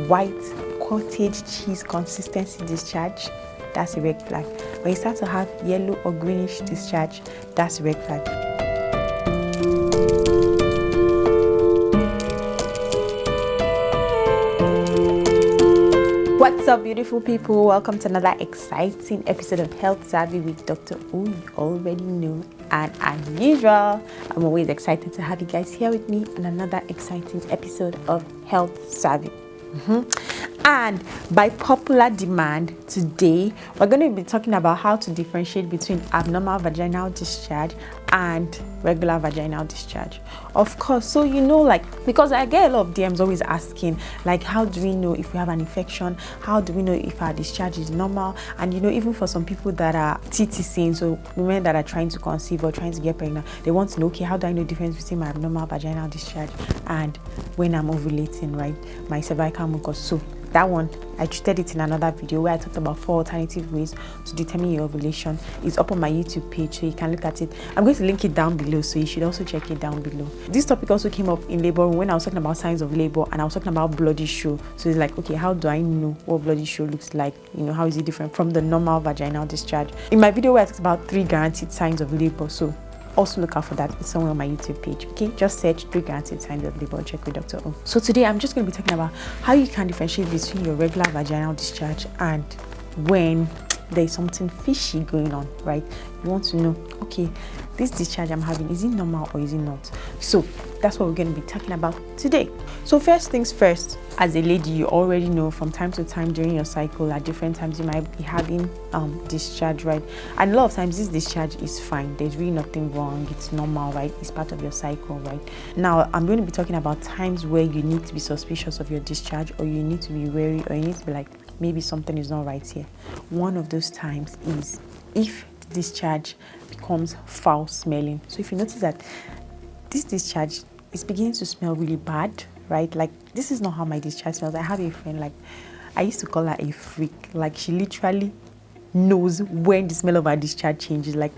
white cottage cheese consistency discharge, that's a red flag. When you start to have yellow or greenish discharge, that's a red flag. What's up, beautiful people? Welcome to another exciting episode of Health Savvy with Dr. O. You already know, and as usual, I'm always excited to have you guys here with me on another exciting episode of Health Savvy. And by popular demand, today we're going to be talking about how to differentiate between abnormal vaginal discharge and regular vaginal discharge. Of course, so because I get a lot of DMs always asking, like, how do we know if we have an infection? How do we know if our discharge is normal? And even for some people that are TTCing, so women that are trying to conceive or trying to get pregnant, they want to know, okay, how do I know the difference between my abnormal vaginal discharge and when I'm ovulating, right? My cervical mucus. So that one, I treated it in another video where I talked about 4 alternative ways to determine your ovulation. It's up on my YouTube page, so you can look at it. I'm going to link it down below, so you should also check it down below. This topic also came up in labor when I was talking about signs of labor, and I was talking about bloody show. So it's like, okay, how do I know what bloody show looks like? How is it different from the normal vaginal discharge? In my video where I talked about 3 guaranteed signs of labor, so also look out for that. It's somewhere on my YouTube page. Okay, just search 3 guaranteed signs of labor. Check with Dr. O. So today I'm just going to be talking about how you can differentiate between your regular vaginal discharge and when there's something fishy going on, right? You want to know, okay, this discharge I'm having, is it normal or is it not? So that's what we're going to be talking about today. So first things first, as a lady, you already know from time to time during your cycle, at different times you might be having discharge, right? And a lot of times this discharge is fine. There's really nothing wrong. It's normal, right? It's part of your cycle, right? Now I'm going to be talking about times where you need to be suspicious of your discharge, or you need to be wary, or you need to be like, maybe something is not right here. One of those times is if the discharge becomes foul smelling. So if you notice that this discharge is beginning to smell really bad, right? Like, this is not how my discharge smells. I have a friend, like, I used to call her a freak. Like, she literally knows when the smell of her discharge changes. Like,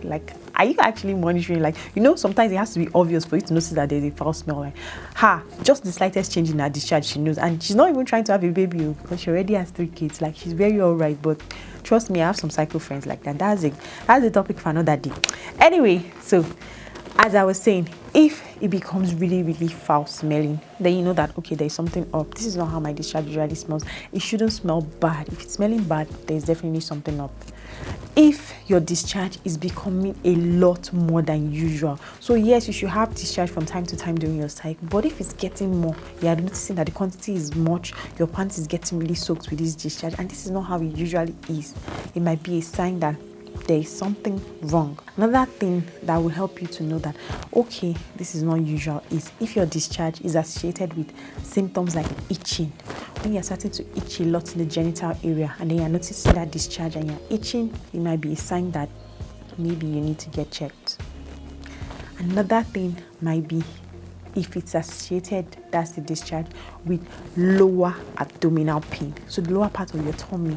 are you actually monitoring? Like, sometimes it has to be obvious for you to notice that there's a foul smell. Like, just the slightest change in her discharge, she knows. And she's not even trying to have a baby because she already has 3 kids. Like, she's very all right. But trust me, I have some cycle friends like that. That's a topic for another day. Anyway, so as I was saying, if it becomes really, really foul smelling, then you know that, okay, there's something up. This is not how my discharge usually smells. It shouldn't smell bad. If it's smelling bad, there's definitely something up. If your discharge is becoming a lot more than usual, so yes, you should have discharge from time to time during your cycle, but if it's getting more, you are noticing that the quantity is much, your pants is getting really soaked with this discharge, and this is not how it usually is, it might be a sign that there is something wrong. Another thing that will help you to know that, okay, this is not usual, is if your discharge is associated with symptoms like itching. When you're starting to itch a lot in the genital area, and then you're noticing that discharge and you're itching, it might be a sign that maybe you need to get checked. Another thing might be if it's associated, that's the discharge, with lower abdominal pain. So the lower part of your tummy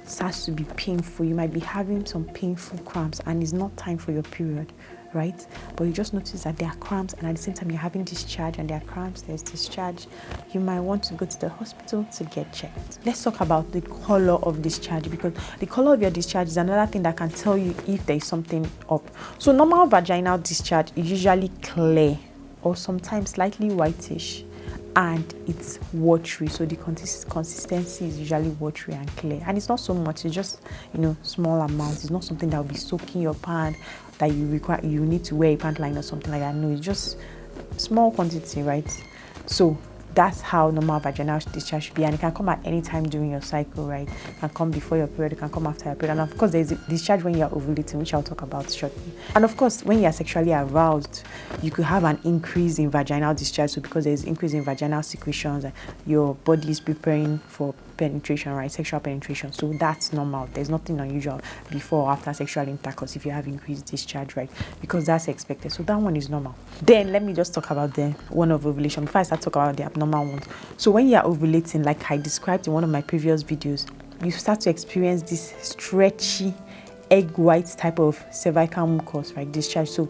starts to be painful. You might be having some painful cramps, and it's not time for your period, right? But you just notice that there are cramps, and at the same time you're having discharge, and there are cramps, there's discharge. You might want to go to the hospital to get checked. Let's talk about the color of discharge, because the color of your discharge is another thing that can tell you if there is something up. So normal vaginal discharge is usually clear or sometimes slightly whitish, and it's watery. So the consistency is usually watery and clear, and it's not so much, it's just small amounts. It's not something that will be soaking your pant that you need to wear a pant line or something like that. No, it's just small quantity, right? So that's how normal vaginal discharge should be, and it can come at any time during your cycle, right? It can come before your period, it can come after your period, and of course there's a discharge when you're ovulating, which I'll talk about shortly. And of course, when you're sexually aroused, you could have an increase in vaginal discharge. So because there's increase in vaginal secretions, your body is preparing for penetration, right? Sexual penetration. So that's normal. There's nothing unusual before or after sexual intercourse if you have increased discharge, right? Because that's expected. So that one is normal. Then let me just talk about the one of ovulation before I start talking about the abnormal ones. So when you're ovulating, like I described in one of my previous videos, you start to experience this stretchy egg white type of cervical mucus, right? Discharge. So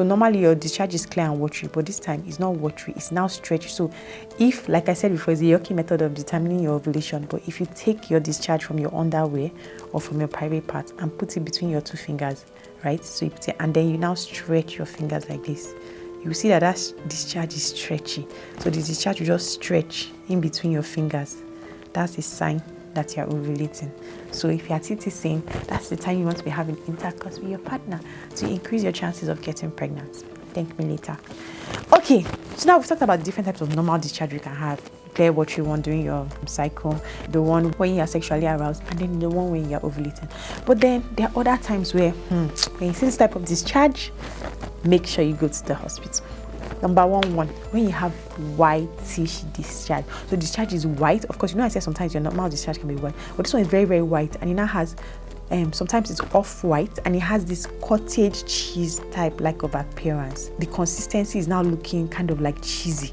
normally your discharge is clear and watery, but this time it's not watery, it's now stretched. So if, like I said before, it's a yucky method of determining your ovulation, but if you take your discharge from your underwear or from your private part and put it between your two fingers, right? So you put it, and then you now stretch your fingers like this, you will see that discharge is stretchy. So the discharge will just stretch in between your fingers. That's a sign that you're ovulating. So if you're TTCing, that's the time you want to be having intercourse with your partner to increase your chances of getting pregnant. Thank me later. Okay, so now we've talked about the different types of normal discharge you can have. Clear what you want during your cycle, the one when you're sexually aroused, and then the one when you're ovulating. But then there are other times where when you see this type of discharge, make sure you go to the hospital. Number one, when you have whitish discharge. So discharge is white. Of course, you know I said sometimes your normal discharge can be white, but this one is very, very white, and it now has sometimes it's off-white, and it has this cottage cheese type like of appearance. The consistency is now looking kind of like cheesy.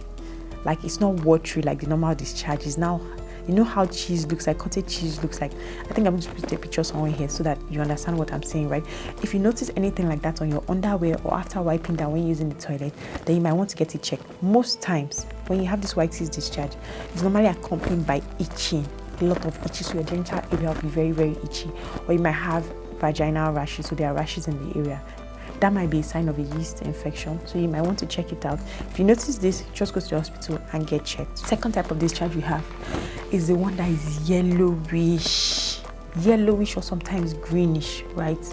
Like it's not watery like the normal discharge. Is now, you know how cheese looks like, cottage cheese looks like. I think I'm going to put a picture somewhere here so that you understand what I'm saying, right? If you notice anything like that on your underwear or after wiping down when using the toilet, then you might want to get it checked. Most times when you have this whitish discharge, it's normally accompanied by itching, a lot of itchy, so your genital area will be very, very itchy. Or you might have vaginal rashes, so there are rashes in the area. That might be a sign of a yeast infection, so you might want to check it out. If you notice this, just go to the hospital and get checked. Second type of discharge we have is the one that is yellowish or sometimes greenish, right?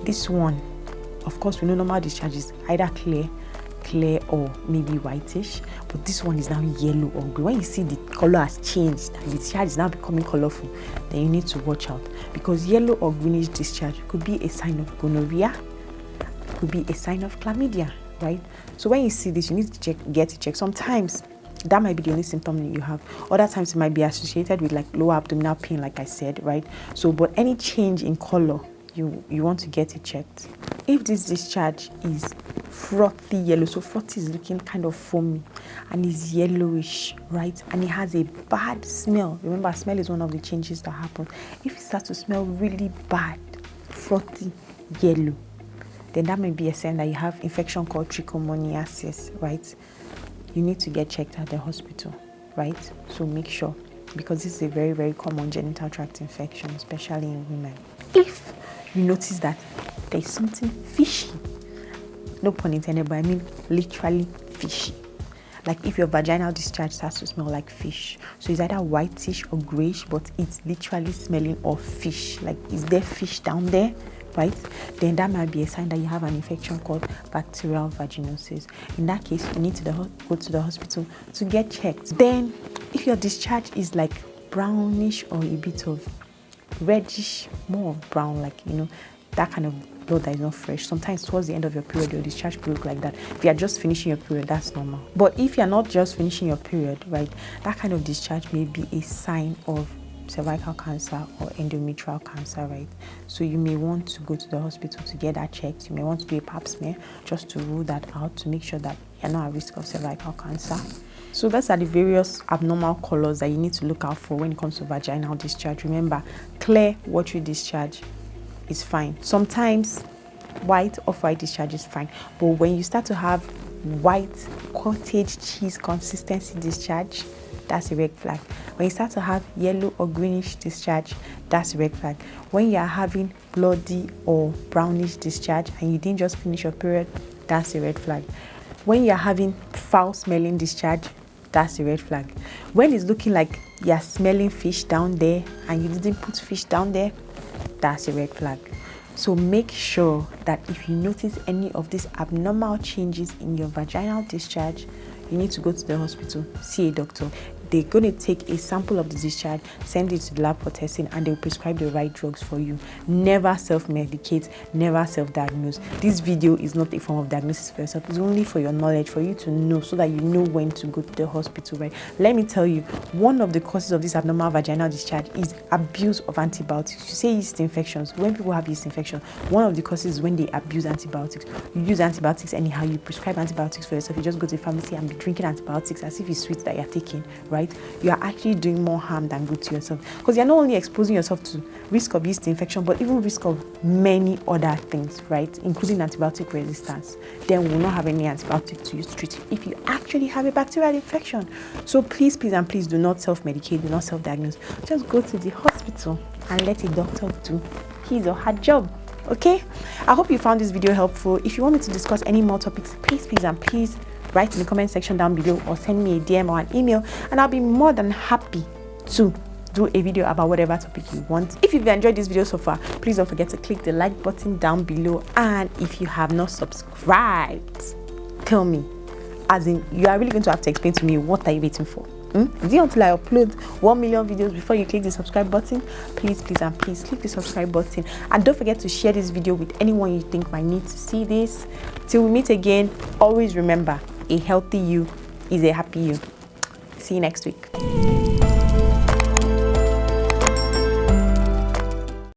This one, of course, we know normal discharge is either clear or maybe whitish, but this one is now yellow or green. When you see the color has changed and the discharge is now becoming colorful, then you need to watch out, because yellow or greenish discharge could be a sign of gonorrhea, could be a sign of chlamydia, right? So when you see this, you need to get it checked. Sometimes that might be the only symptom that you have. Other times it might be associated with like lower abdominal pain, like I said, right? So, but any change in color, you want to get it checked. If this discharge is frothy yellow, so frothy is looking kind of foamy and is yellowish, right? And it has a bad smell. Remember, smell is one of the changes that happen. If it starts to smell really bad, frothy yellow, then that may be a sign that you have infection called trichomoniasis, right? You need to get checked at the hospital, right? So make sure, because this is a very, very common genital tract infection, especially in women. If you notice that there's something fishy, no pun intended, but I mean literally fishy. Like if your vaginal discharge starts to smell like fish, so it's either whitish or grayish, but it's literally smelling of fish. Like, is there fish down there? Right, then that might be a sign that you have an infection called bacterial vaginosis. In that case, you need to go to the hospital to get checked. Then, if your discharge is like brownish or a bit of reddish, more of brown, like, you know, that kind of blood that is not fresh. Sometimes towards the end of your period, your discharge could look like that. If you are just finishing your period, that's normal. But if you're not just finishing your period, right, that kind of discharge may be a sign of cervical cancer or endometrial cancer, right? So you may want to go to the hospital to get that checked. You may want to do a pap smear just to rule that out, to make sure that you're not at risk of cervical cancer. So those are the various abnormal colors that you need to look out for when it comes to vaginal discharge. Remember, clear, watery discharge is fine. Sometimes white or white discharge is fine, but when you start to have white cottage cheese consistency discharge, that's a red flag. When you start to have yellow or greenish discharge, that's a red flag. When you are having bloody or brownish discharge and you didn't just finish your period, that's a red flag. When you are having foul smelling discharge, that's a red flag. When it's looking like you're smelling fish down there and you didn't put fish down there, that's a red flag. So make sure that if you notice any of these abnormal changes in your vaginal discharge, you need to go to the hospital, see a doctor. They're going to take a sample of the discharge, send it to the lab for testing, and they'll prescribe the right drugs for you. Never self-medicate, never self-diagnose. This video is not a form of diagnosis for yourself. It's only for your knowledge, for you to know, so that you know when to go to the hospital, right? Let me tell you, one of the causes of this abnormal vaginal discharge is abuse of antibiotics. You say yeast infections. When people have yeast infection, one of the causes is when they abuse antibiotics. You use antibiotics anyhow, you prescribe antibiotics for yourself. You just go to the pharmacy and be drinking antibiotics as if it's sweet that you're taking, right? right, you are actually doing more harm than good to yourself, because you're not only exposing yourself to risk of yeast infection, but even risk of many other things, right, including antibiotic resistance. Then we will not have any antibiotic to use to treat it if you actually have a bacterial infection. So please and please do not self-medicate, do not self-diagnose. Just go to the hospital and let a doctor do his or her job. Okay, I hope you found this video helpful. If you want me to discuss any more topics, please and please write in the comment section down below, or send me a DM or an email, and I'll be more than happy to do a video about whatever topic you want. If you've enjoyed this video so far, please don't forget to click the like button down below, and if you have not subscribed, tell me, as in you are really going to have to explain to me, what are you waiting for? Is it until I upload 1 million videos before you click the subscribe button? Please and please click the subscribe button, and don't forget to share this video with anyone you think might need to see this. Till we meet again, always remember, a healthy you is a happy you. See you next week.